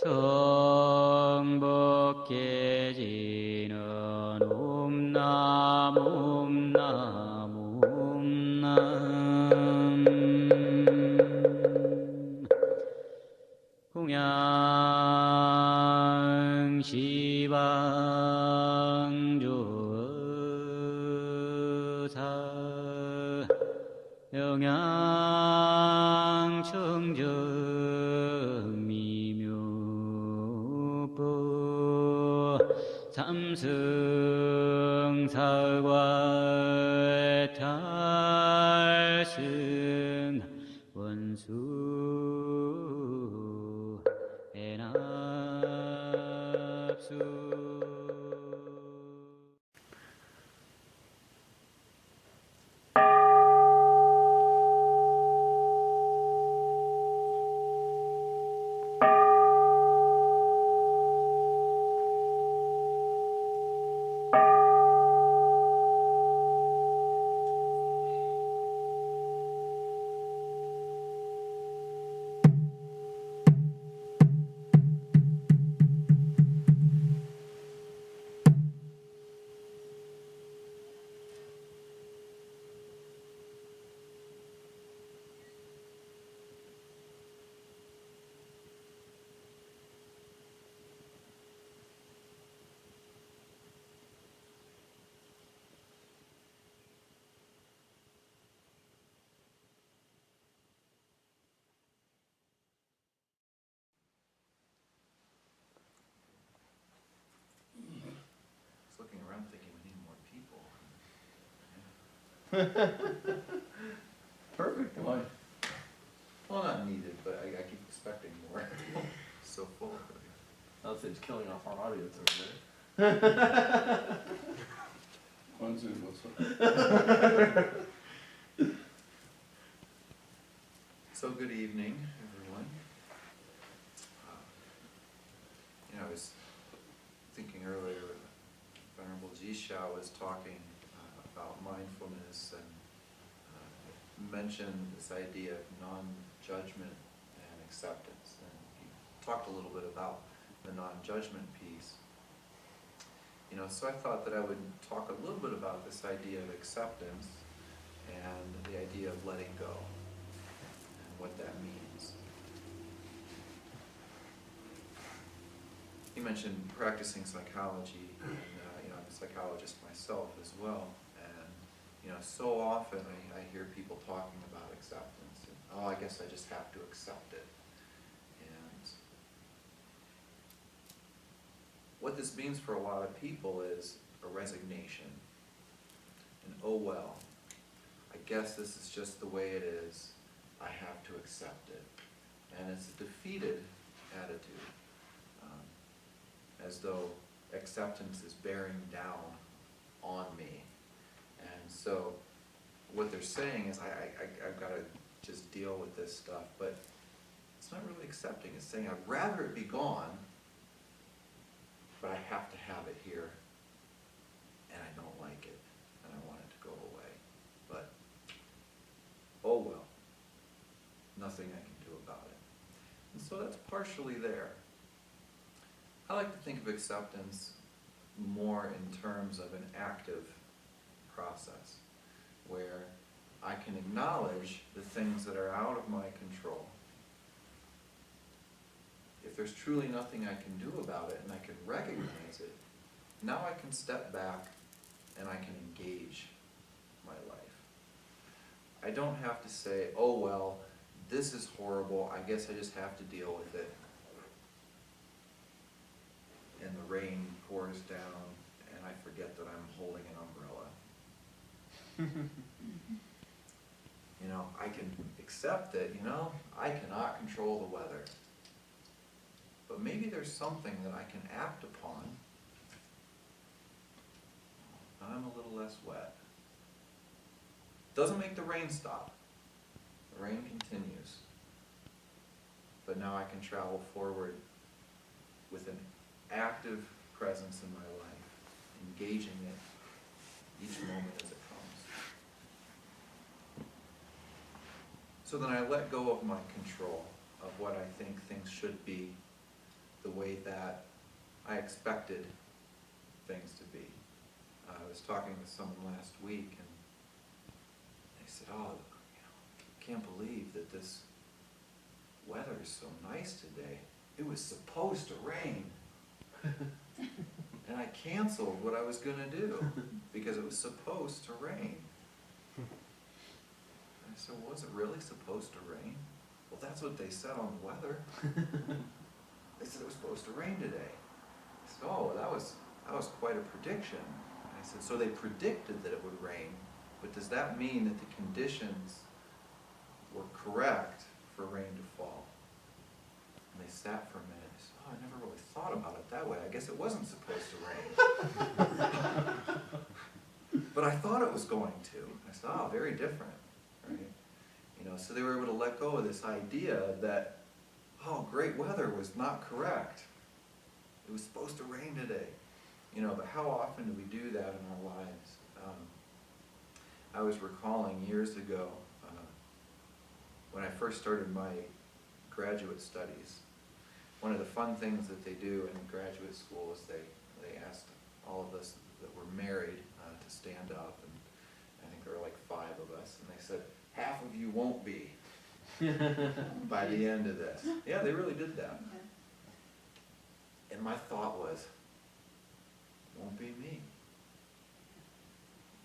정복해지는 옴남 옴남 옴남 공양시방조사 영양청정미묘법 삼승사과 탈승 원수 애납수 Looking around thinking we need more people. Perfect. Why? Well, not needed, but I keep expecting more. So full. I'll say it's killing off our audience over there. On Zoom, what's up? So good evening, everyone. I was thinking earlier, Venerable Jisha was talking about mindfulness and mentioned this idea of non-judgment and acceptance. And he talked a little bit about the non-judgment piece. So I thought that I would talk a little bit about this idea of acceptance and the idea of letting go and what that means. He mentioned practicing psychology, and I'm a psychologist myself as well, and so often I hear people talking about acceptance, and, oh, I guess I just have to accept it. And what this means for a lot of people is a resignation, and oh well, I guess this is just the way it is, I have to accept it. And it's a defeated attitude. As though acceptance is bearing down on me. And so what they're saying is I've got to just deal with this stuff, but it's not really accepting. It's saying I'd rather it be gone, but I have to have it here, and I don't like it, and I want it to go away. But, oh well, nothing I can do about it. And so that's partially there. I like to think of acceptance more in terms of an active process, where I can acknowledge the things that are out of my control. If there's truly nothing I can do about it, and I can recognize it, now I can step back and I can engage my life. I don't have to say, oh well, this is horrible, I guess I just have to deal with it. And the rain pours down, and I forget that I'm holding an umbrella. I can accept that, I cannot control the weather. But maybe there's something that I can act upon. I'm a little less wet. Doesn't make the rain stop. The rain continues. But now I can travel forward with an active presence in my life, engaging it each moment as it comes. So then I let go of my control of what I think things should be, way that I expected things to be. I was talking with someone last week, and they said, "Oh, can't believe that this weather is so nice today. It was supposed to rain." And I canceled what I was going to do because it was supposed to rain. I said, "Well, was it really supposed to rain?" "Well, that's what they said on the weather." They said it was supposed to rain today. I said, "Oh, that was quite a prediction." And I said, "So they predicted that it would rain, but does that mean that the conditions were correct for rain to fall?" And they sat for a minute. They said, "Oh, I never really thought about it that way. I guess it wasn't supposed to rain." But I thought it was going to. I said, "Oh, very different." Right? So they were able to let go of this idea that, oh, great weather was not correct. It was supposed to rain today. But how often do we do that in our lives? I was recalling years ago, when I first started my graduate studies, one of the fun things that they do in graduate school is they asked all of us that were married to stand up, and I think there were like 5 of us, and they said, "Half of you won't be by the end of this." Yeah, they really did that. And my thought was, won't be me.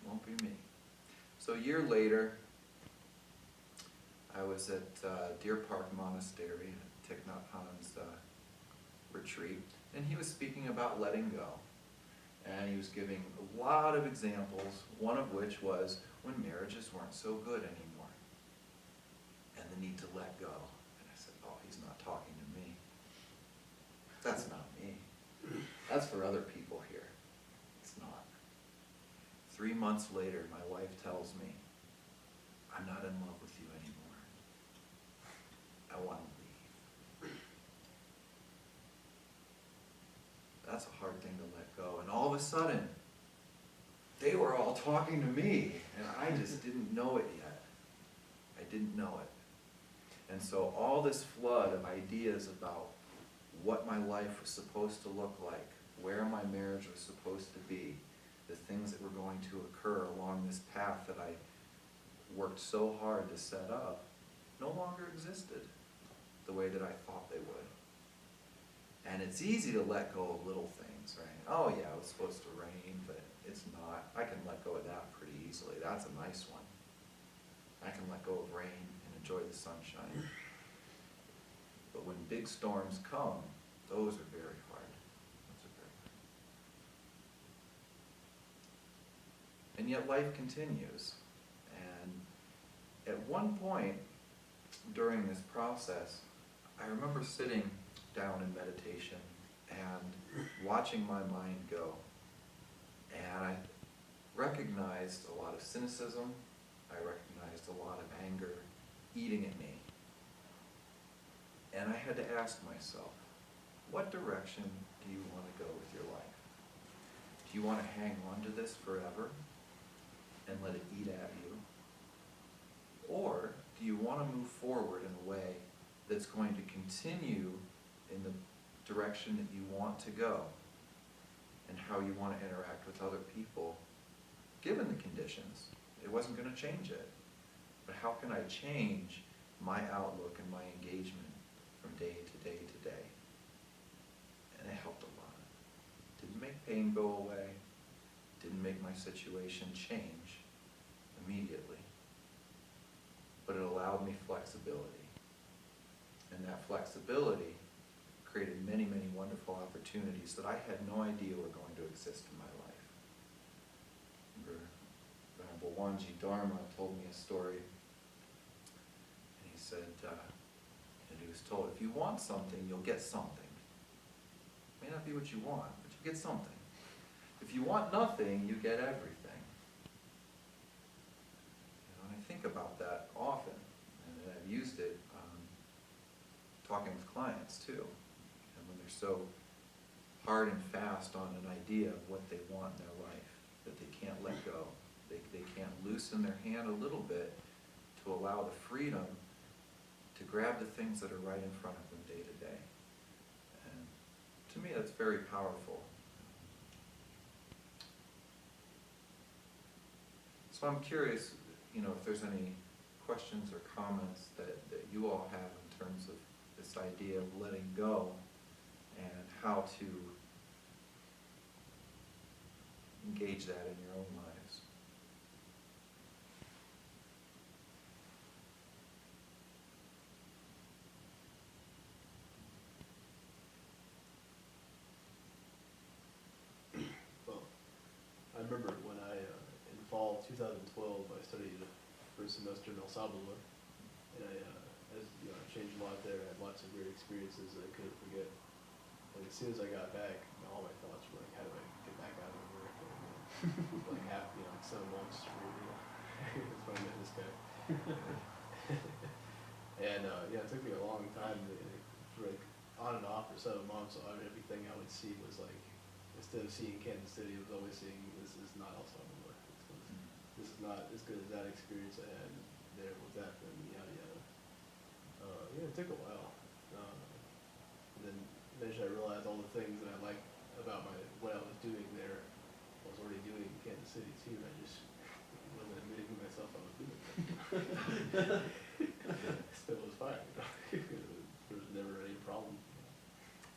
Won't be me. So a year later, I was at Deer Park Monastery, Thich Nhat Hanh's retreat, and he was speaking about letting go. And he was giving a lot of examples, one of which was when marriages weren't so good anymore, and the need to let go. And I said, "Oh, he's not talking to me. That's not me. That's for other people here. It's not." 3 months later, my wife tells me, "I'm not in love with you anymore. I want to leave." That's a hard thing to let go. And all of a sudden, they were all talking to me, and I just didn't know it yet. I didn't know it. And so all this flood of ideas about what my life was supposed to look like, where my marriage was supposed to be, the things that were going to occur along this path that I worked so hard to set up, no longer existed the way that I thought they would. And it's easy to let go of little things, right? Oh yeah, it was supposed to rain, but it's not. I can let go of that pretty easily. That's a nice one. I can let go of rain and enjoy the sunshine. But when big storms come, those are very hard. Those are very hard. And yet life continues. And at one point during this process, I remember sitting down in meditation and watching my mind go. And I recognized a lot of cynicism. I recognized a lot of anger eating at me. And I had to ask myself, what direction do you want to go with your life? Do you want to hang on to this forever and let it eat at you? Or do you want to move forward in a way that's going to continue in the direction that you want to go and how you want to interact with other people, given the conditions? It wasn't going to change it. But how can I change my outlook and my engagement from day to day to day? And it helped a lot. Didn't make pain go away. Didn't make my situation change immediately. But it allowed me flexibility. And that flexibility created many, many wonderful opportunities that I had no idea were going to exist in my life. Venerable Wanji Dharma told me a story, and he said, and he was told, if you want something, you'll get something. It may not be what you want, but you get something. If you want nothing, you get everything. And I think about that often, and I've used it talking with clients too. And when they're so hard and fast on an idea of what they want in their life, that they can't let go, they can't loosen their hand a little bit to allow the freedom to grab the things that are right in front of them day to day. And it's very powerful. So I'm curious, you know, if there's any questions or comments that you all have in terms of this idea of letting go and how to engage that in your own lives. Well, I remember when in fall 2012, I studied for a semester in El Salvador, and as you know, I changed a lot there. I had lots of great experiences that I couldn't forget. And as soon as I got back, all my thoughts were like, how do I get back out of here? Like half, like 7 months for that's when I met this guy. And yeah, it took me a long time for like on and off for 7 months. Everything I would see was like, instead of seeing Kansas City, I was always seeing this is not El Salvador. This is not as good as that experience I had there with that family, yada yada. Yeah, it took a while. And then eventually I realized all the things that I liked about what I was doing there, I was already doing in Kansas City too. I just wasn't admitting to myself I was doing it. Still was fine. There was never any problem.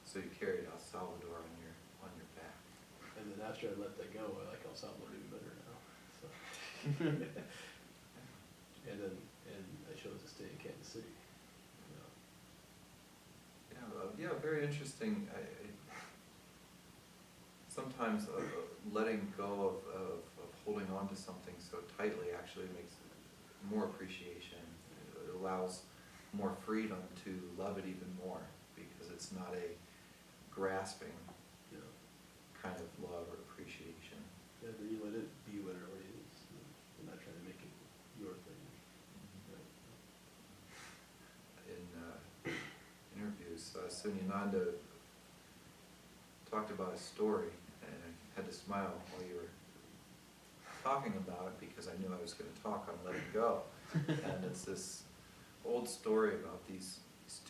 So you carried El Salvador on your back. And then after I let that go, I like El Salvador even better now. So. And I chose to stay in Kansas City. Yeah, very interesting. Sometimes letting go of holding on to something so tightly actually makes more appreciation. It allows more freedom to love it even more because it's not a grasping kind of love or appreciation. Yeah, but you let it be what it already is. You're not trying to make it your thing. In interviews, Sunyananda talked about a story, and I had to smile while you were talking about it because I knew I was going to talk on letting go. And it's this old story about these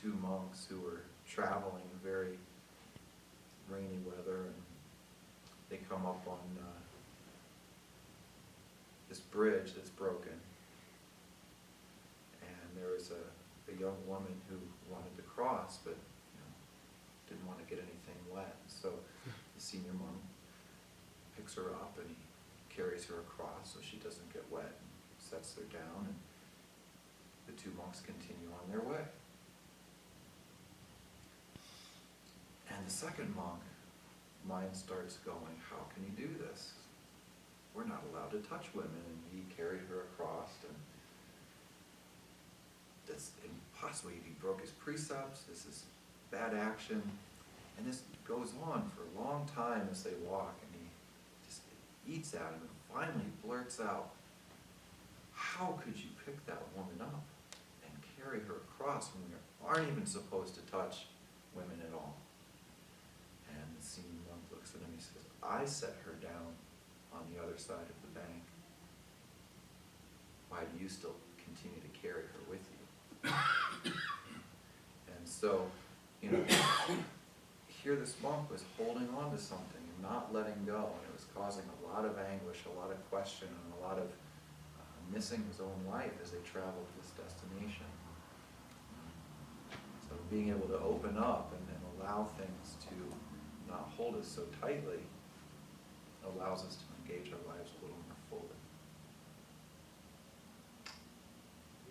two monks who were traveling in very rainy weather, and they come up on this bridge that's broken, and there was a young woman who wanted to cross, but didn't want to get anything wet. So the senior monk picks her up and he carries her across so she doesn't get wet, and sets her down, and the two monks continue on their way. And the second monk, mind starts going, how can he do this? We're not allowed to touch women, and he carried her across, and that's impossible. He broke his precepts. This is bad action. And this goes on for a long time as they walk, and he just eats at him, and finally blurts out, how could you pick that woman up and carry her across when we aren't even supposed to touch women at all? And the senior monk looks at him and he says, I set her down on the other side of the bank. Why do you still continue to carry her with you? And so, here this monk was holding on to something and not letting go, and it was causing a lot of anguish, a lot of question, and a lot of missing his own life as they traveled to this destination. So being able to open up and allow things to not hold us so tightly allows us to engage our lives a little more fully.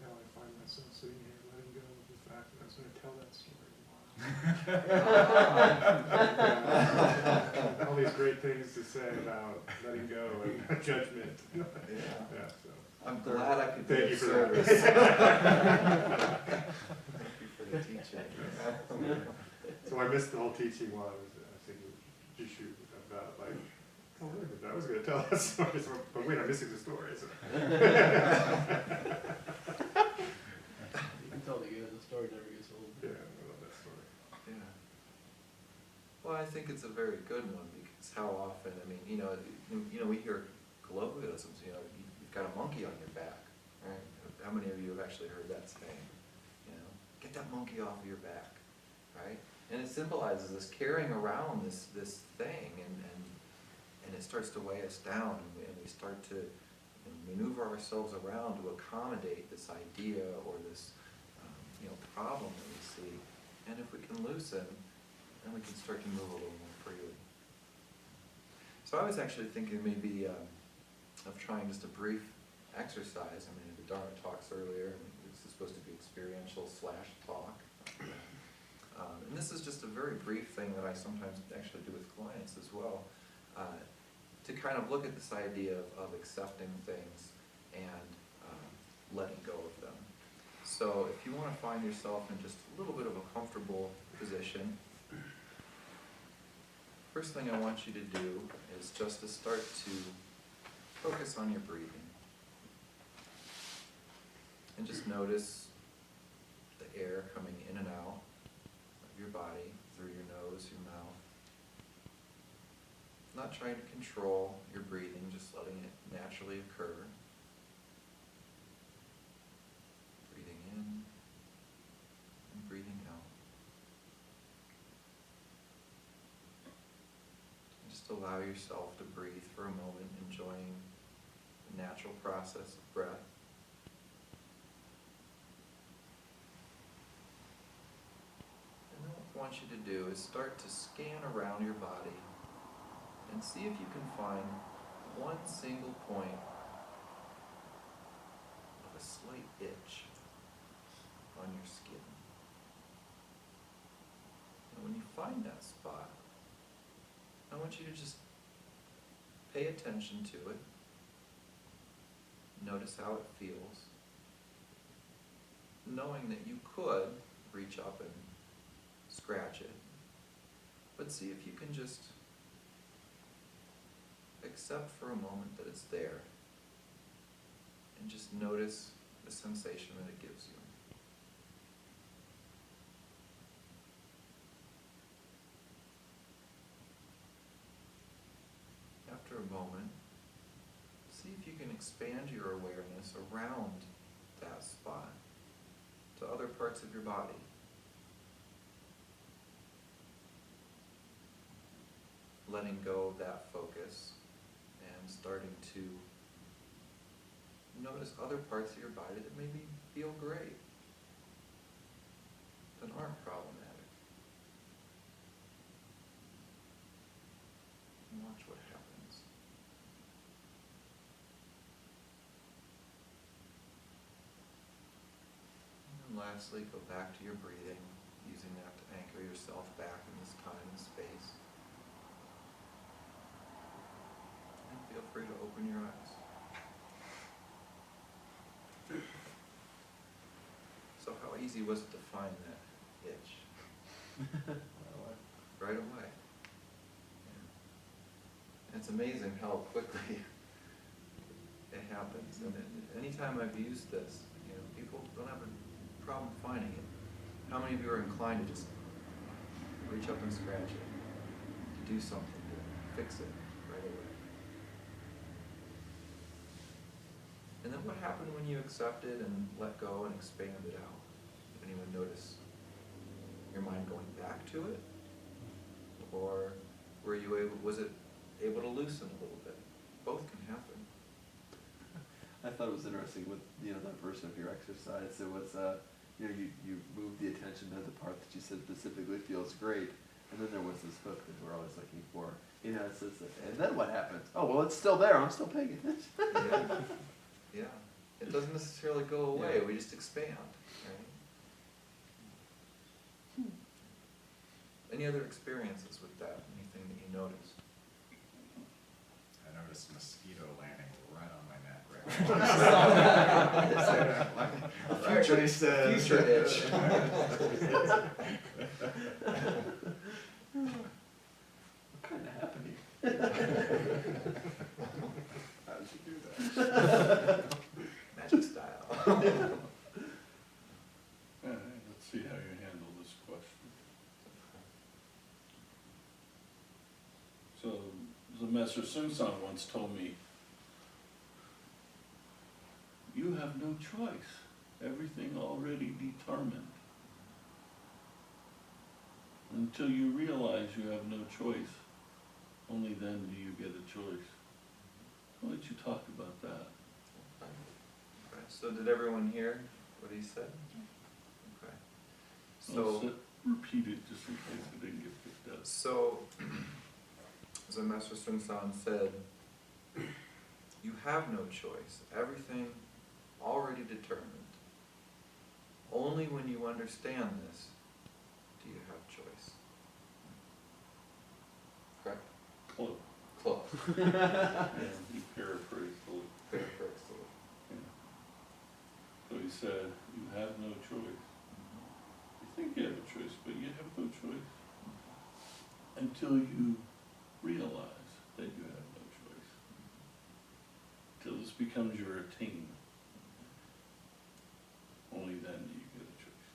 Now I find myself sitting here letting go of the fact that I was going to tell that story tomorrow. All these great things to say about letting go and judgment. Yeah. So. I'm glad I could be Thank you of for service. that. Thank you for the teaching. So I missed the whole teaching while I was thinking issue about like, oh wait a minute, I was going to tell that story, but wait, I'm missing the story. So. You can tell the story never gets old. Yeah, I love that story. Yeah. Well, I think it's a very good one because how often, I mean, we hear colloquialisms, you've got a monkey on your back, right? How many of you have actually heard that saying? Get that monkey off of your back, right? And it symbolizes us carrying around this thing, and it starts to weigh us down, and we start to maneuver ourselves around to accommodate this idea or this problem that we see. And if we can loosen, then we can start to move a little more freely. So I was actually thinking maybe of trying just a brief exercise. I mean, the Dharma talks earlier, and this is supposed to be experiential / talk. And this is just a very brief thing that I sometimes actually do with clients as well, to kind of look at this idea of accepting things and letting go of them. So if you want to find yourself in just a little bit of a comfortable position, first thing I want you to do is just to start to focus on your breathing. And just notice the air coming in and out of your body, through your nose, your mouth. Not trying to control your breathing, just letting it naturally occur. Breathing in and breathing out. Just allow yourself to breathe for a moment, enjoying the natural process of breath. And then what I want you to do is start to scan around your body and see if you can find one single point of a slight itch on your skin. And when you find that spot, I want you to just pay attention to it. Notice how it feels. Knowing that you could reach up and scratch it. But see if you can just accept for a moment that it's there. And just notice the sensation that it gives you. After a moment, see if you can expand your awareness around that spot to other parts of your body. Letting go of that focus and starting to notice other parts of your body that maybe feel great, that aren't problematic. And watch what happens. And then lastly, go back to your breathing, using that to anchor yourself back in this time and space. And feel free to open your eyes. So how easy was it to find that itch? Right away. Yeah. And it's amazing how quickly it happens. And anytime I've used this, people don't have a problem finding it. How many of you are inclined to just reach up and scratch it, to do something, to fix it right away? And then what happened when you accepted and let go and expanded out? Did anyone notice your mind going back to it? Or was it able to loosen a little bit? Both can happen. I thought it was interesting with, that version of your exercise. It was, you moved the attention to the part that you said specifically feels great. And then there was this hook that we're always looking for. It says, and then what happens? Oh, well, it's still there. I'm still paying attention. Yeah. It doesn't necessarily go away. Yeah. We just expand, right? Any other experiences with that? Anything that you noticed? I noticed a mosquito landing right on my neck right now. Future itch. What kind of happened here? How did you do that? Magic style. All right, let's see how you handle this question. So, the Master Sung-san once told me, you have no choice, everything already determined. And until you realize you have no choice, only then do you get a choice. Why don't you talk about that? Okay, so did everyone hear what he said? Okay. I'll So, repeat it just in case it didn't get picked up. so, as the Master Sun San said, you have no choice. Everything already determined. Only when you understand this do you have choice. Correct? Close. Close. Yeah, you paraphrased a little. Paraphrase a little. So he said, you have no choice. You think you have a choice, but you have no choice. Until you realize that you have no choice. Till this becomes your attainment. Only then do you get a choice.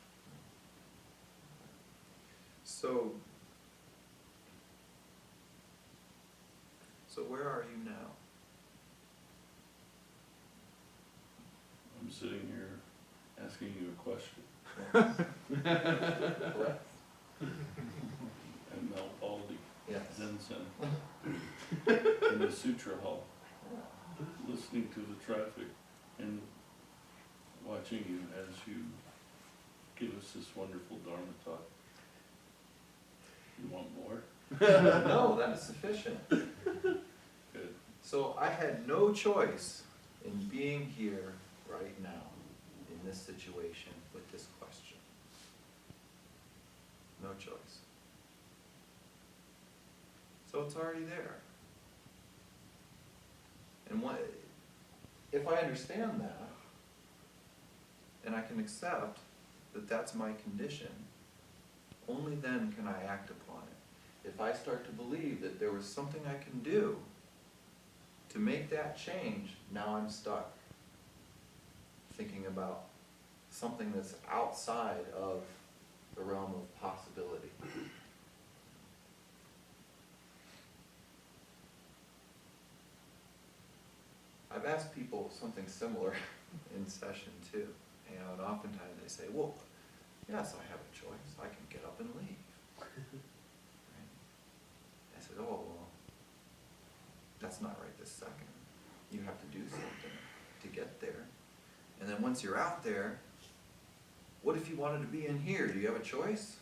So where are you now? I'm sitting here asking you a question. Correct? And Mount Baldy, Yes. Zen Center, in the Sutra Hall, listening to the traffic and watching you as you give us this wonderful Dharma talk. You want more? No, that is sufficient. Good. So I had no choice in being here right now, in this situation, with this question. No choice. So it's already there. And if I understand that, and I can accept that that's my condition, only then can I act upon it. If I start to believe that there was something I can do to make that change, now I'm stuck thinking about something that's outside of the realm of possibility. I've asked people something similar in session too, and oftentimes they say, well, yes, I have a choice. I can get up and leave. Right? I said, oh, well, that's not right this second. You have to do something to get there. And then once you're out there, what if you wanted to be in here? Do you have a choice?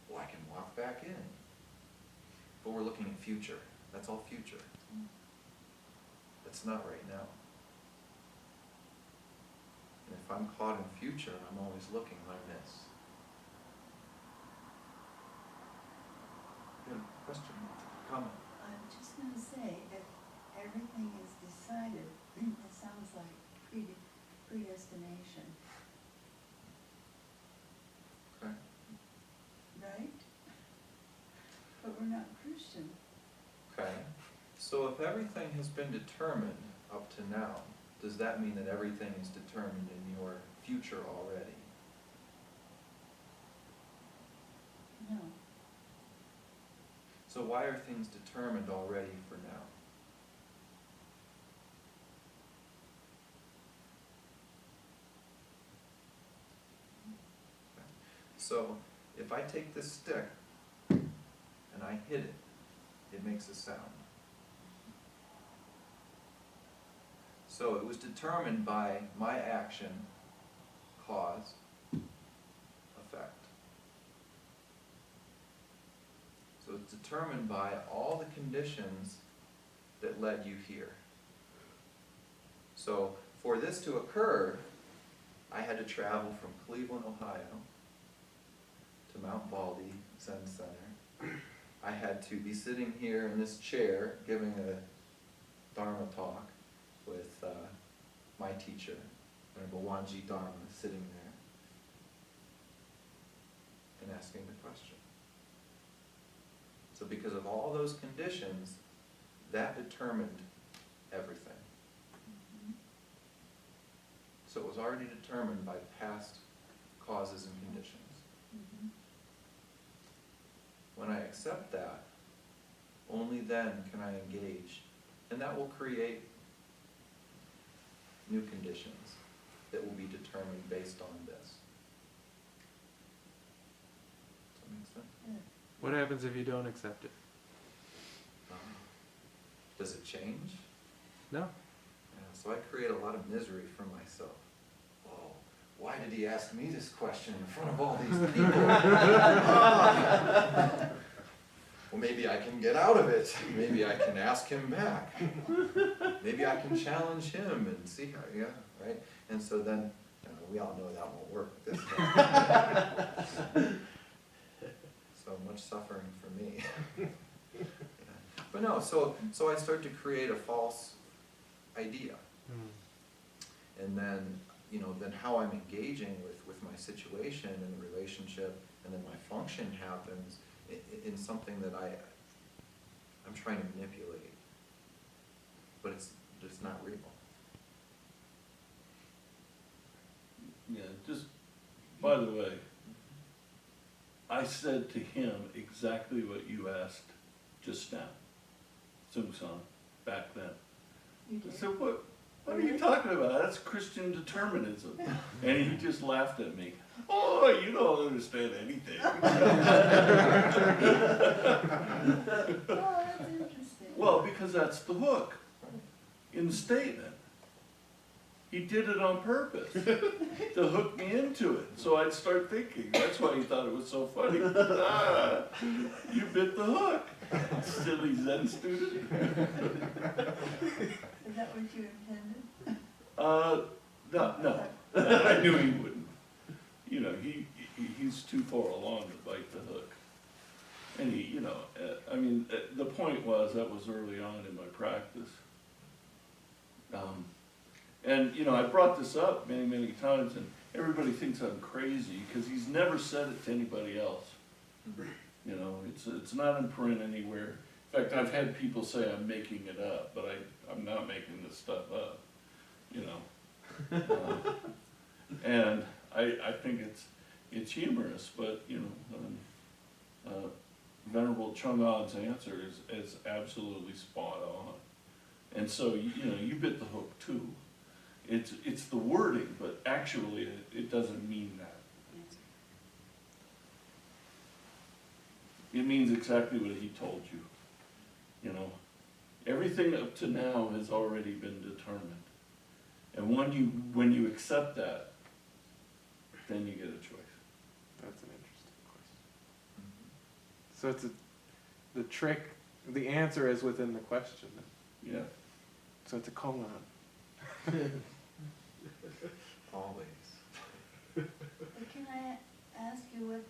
Well, I can walk back in. But we're looking at future. That's all future. That's not right now. And if I'm caught in future, I'm always looking, I miss. Good question, comment. I'm just gonna say, if everything is decided, it sounds like predestination, Okay. right? But we're not Christian. Okay. So if everything has been determined up to now, does that mean that everything is determined in your future already? No. So why are things determined already for now? Okay. So if I take this stick and I hit it, it makes a sound. So it was determined by my action, cause, effect. So it's determined by all the conditions that led you here. So for this to occur, I had to travel from Cleveland, Ohio to Mount Baldy Zen Center. I had to be sitting here in this chair giving a Dharma talk with my teacher, Venerable Wanji Dharma, sitting there and asking the question. So because of all those conditions, that determined everything. So it was already determined by past causes and conditions. Mm-hmm. When I accept that, only then can I engage, and that will create new conditions that will be determined based on this. Does that make sense? What happens if you don't accept it? Does it change? No. Yeah, so I create a lot of misery for myself. Oh, why did he ask me this question in front of all these people? Well, maybe I can get out of it. Maybe I can ask him back. Maybe I can challenge him and see how, yeah, right? And so then, we all know that won't work with this guy. So much suffering for me. Yeah. But no, so I start to create a false idea. And then, then how I'm engaging with my situation and the relationship, and then my function happens in something that I'm trying to manipulate. But it's just not real. Yeah, just, by the way, I said to him exactly what you asked just now, Sung-san, back then. You I did. said, what are you talking about? That's Christian determinism. And he just laughed at me. Oh, you don't understand anything. Oh, that's interesting. Well, because that's the hook in the statement. He did it on purpose to hook me into it, so I'd start thinking. That's why he thought it was so funny. Ah, you bit the hook, silly Zen student. Is that what you intended? No, I knew he wouldn't. He's too far along to bite the hook. And the point was that was early on in my practice. And I brought this up many, many times, and everybody thinks I'm crazy because he's never said it to anybody else. It's not in print anywhere. In fact, I've had people say I'm making it up, but I'm not making this stuff up. And I think it's humorous, but Venerable Chongans' answer is absolutely spot on. And so you bit the hook too. It's the wording, but actually it doesn't mean that. It means exactly what he told you. Everything up to now has already been determined. And when you accept that, then you get a choice. That's an interesting question. So it's the trick, the answer is within the question. Yeah. So it's a Chongan. Always. But can I ask you what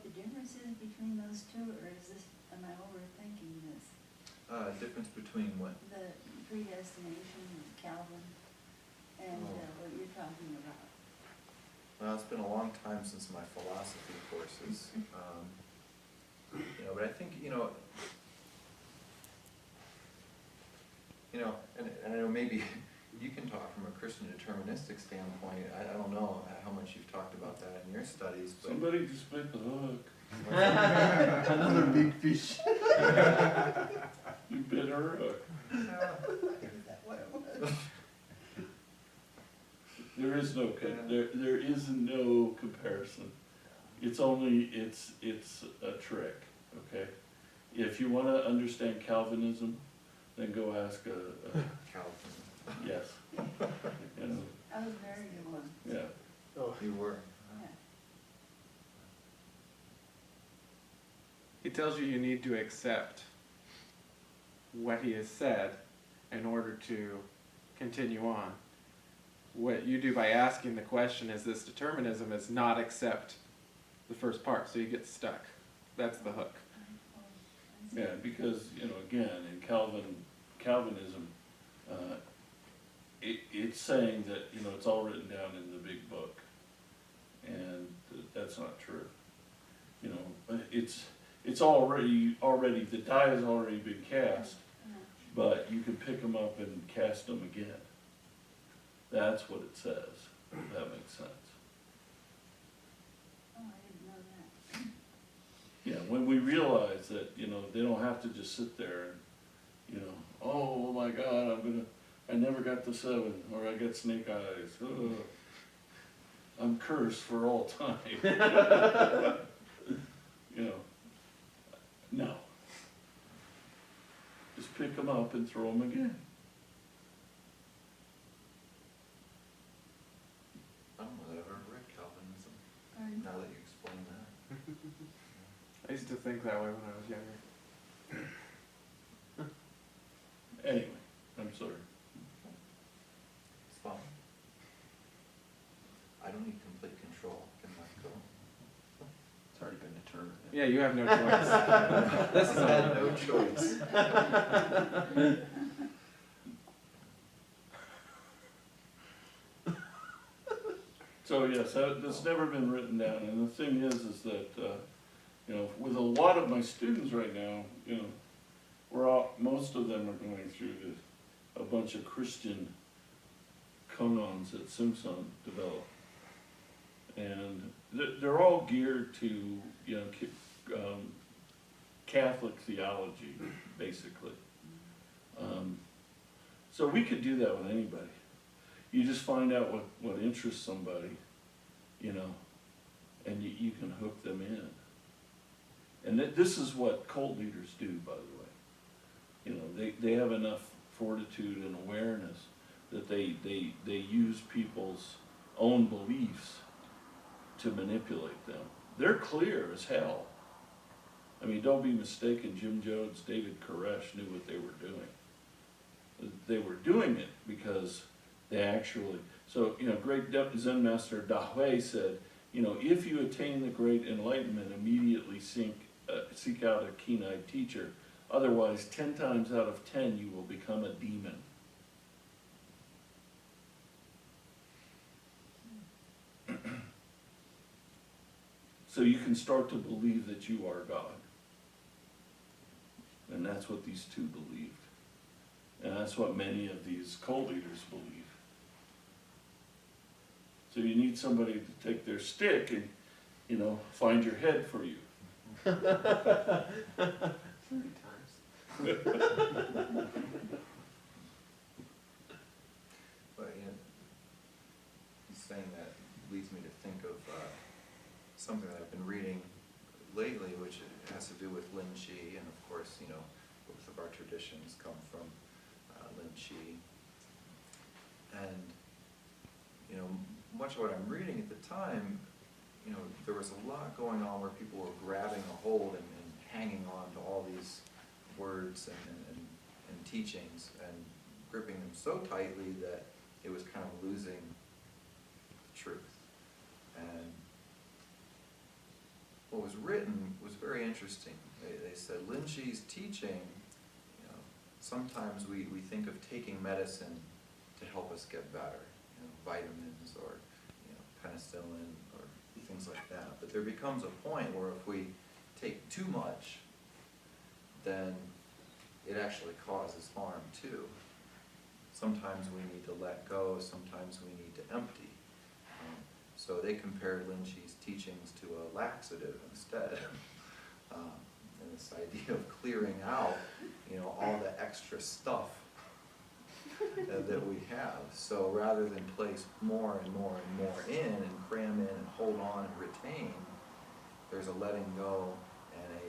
the difference is between those two, or am I overthinking this? Difference between what? The predestination of Calvin and what you're talking about. Well, it's been a long time since my philosophy courses. But I think, and I know maybe you can talk from a Christian deterministic standpoint. I don't know how much you've talked about that in your studies, but Somebody just bit the hook. Another big fish. You bit her hook. Is that what it was? There is no there is no comparison. It's a trick, okay? If you want to understand Calvinism, then go ask Calvin. yes. I was very good one. Yeah. Oh, You were. Yeah. He tells you need to accept what he has said in order to continue on. What you do by asking the question, is this determinism, is not accept the first part, so you get stuck. That's the hook. Yeah, because, again, in Calvinism, it's saying that, it's all written down in the big book. And that's not true. It's already, the die has already been cast, but you can pick them up and cast them again. That's what it says, if that makes sense. Oh, I didn't know that. Yeah, when we realize that, they don't have to just sit there and, oh my God, I never got the 7, or I got snake eyes. Ugh. I'm cursed for all time. you know, no. Just pick them up and throw them again. I don't know that I've ever read Calvinism, Pardon? now that you explain that. I used to think that way when I was younger. Anyway, I'm sorry. It's fine. I don't need complete control, I can let go. It's already been determined. Yeah, you have no choice. This has had no choice. So yes, that's never been written down, and the thing is that, you know, with a lot of my students right now, you know, most of them are going through a bunch of Christian Chongans that Simpson developed. And they're all geared to, you know, Catholic theology, basically. So we could do that with anybody. You just find out what interests somebody, you know, and you can hook them in. And this is what cult leaders do, by the way. You know, they have enough fortitude and awareness that they use people's own beliefs to manipulate them. They're clear as hell. I mean, don't be mistaken, Jim Jones, David Koresh knew what they were doing. They were doing it because they actually, so, you know, great Zen master Dahui said, you know, if you attain the great enlightenment, immediately seek out a keen-eyed teacher. Otherwise, 10 times out of 10, you will become a demon. So you can start to believe that you are God. And that's what these two believed. And that's what many of these cult leaders believe. So you need somebody to take their stick and, you know, find your head for you. 30 times. But, you know, he's saying that leads me to think of something that I've been reading lately, which has to do with Lin Chi, and of course, you know, both of our traditions come from Lin Chi. And, you know, much of what I'm reading at the time, you know, there was a lot going on where people were grabbing a hold and hanging on to all these words and teachings and gripping them so tightly that it was kind of losing the truth. And what was written was very interesting. They said Lin Chi's teaching, you know, sometimes we think of taking medicine to help us get better, you know, vitamins or, you know, penicillin or things like that. But there becomes a point where if we take too much, then it actually causes harm too. Sometimes we need to let go, sometimes we need to empty. So they compared Lin Chi's teachings to a laxative instead. And this idea of clearing out, you know, all the extra stuff that we have. So rather than place more and more and more in and cram in and hold on and retain, there's a letting go and a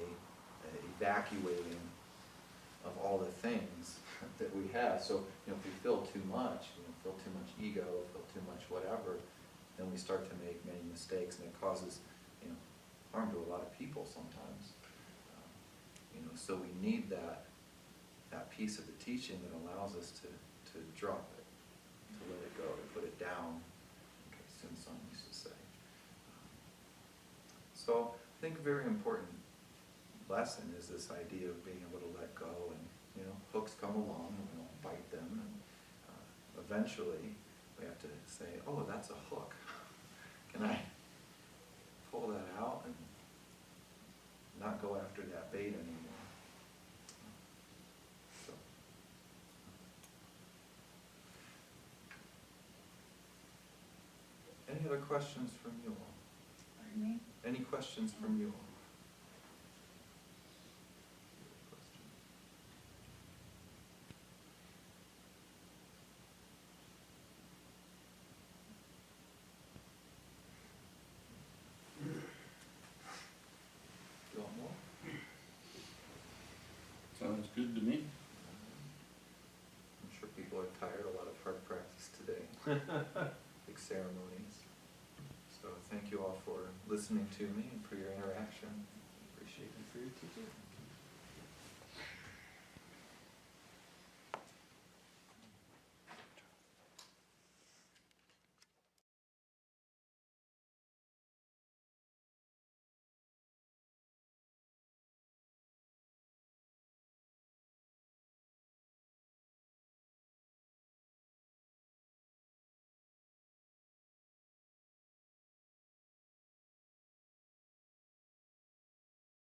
evacuating of all the things that we have. So, you know, if we feel too much, you know, feel too much ego, feel too much whatever, then we start to make many mistakes, and it causes, you know, harm to a lot of people sometimes. You know, so we need that piece of the teaching that allows us to drop it, to let it go, to put it down, okay, Sun used to say. So I think a very important lesson is this idea of being able to let go, and, you know, hooks come along and we don't bite them, and eventually we have to say, oh, that's a hook. Can I pull that out and not go after that bait anymore? So. Any other questions from you all? Pardon me? Any questions from you all? Go big ceremonies. So thank you all for listening to me and for your interaction. Appreciate you for your teaching.